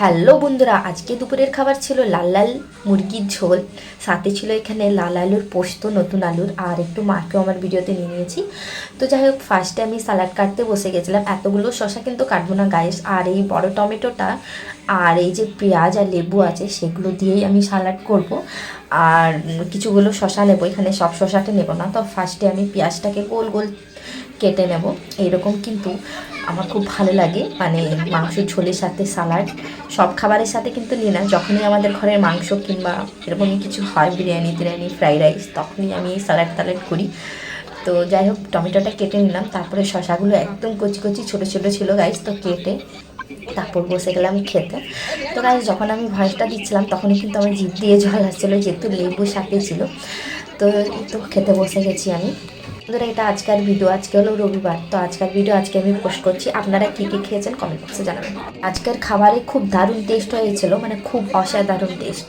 Hello বন্ধুরা, আজকে দুপুরের খাবার ছিল লাল লাল মুরগির ঝোল, সাথে ছিল এখানে লাল আলুর পোস্ত, নতুন আলুর, আর একটু মাকেও আমার ভিডিওতে নিয়ে নিয়েছি। তো যাই হোক, ফার্স্টে আমি স্যালাড কাটতে বসে গেছিলাম। এতগুলো শসা কিন্তু কাটবো না গাইস, আর এই বড় টমেটোটা আর এই যে পেঁয়াজ আর লেবু আছে সেগুলো দিয়েই আমি স্যালাড করব। আর কিছুগুলো শসা নেবো, এখানে সব শসাটা নেবো না। তো ফার্স্টে আমি পেঁয়াজটাকে গোল গোল কেটে নেব। এইরকম কিন্তু আমার খুব ভালো লাগে, মানে মাংসের ঝোলের সাথে স্যালাড। সব খাবারের সাথে কিন্তু নিই না, যখনই আমাদের ঘরের মাংস কিংবা এরকমই কিছু হয়, বিরিয়ানি টিরিয়ানি, ফ্রাইড রাইস, তখনই আমি স্যালাড ট্যালাড করি। তো যাই হোক, টমেটোটা কেটে নিলাম, তারপরে শসাগুলো একদম কচি কচি ছোটো ছোটো ছিল গাইস, তো কেটে তারপর বসে গেলাম খেতে। তো গাইস, যখন আমি ভয়েসটা দিচ্ছিলাম তখনই কিন্তু আমার জিভ দিয়ে জল আসছিলো, যেহেতু লেবু সাথে ছিল। তো তো খেতে বসে গেছি আমি। বন্ধুরা, এটা আজকের ভিডিও। আজকে হলো রবিবার, তো আজকের ভিডিও আজকে আমি পোস্ট করছি। আপনারা কী কী খেয়েছেন কমেন্ট বক্সে জানাবেন। আজকের খাবারে খুব দারুণ টেস্ট হয়েছিল, মানে খুব অসাধারণ টেস্ট।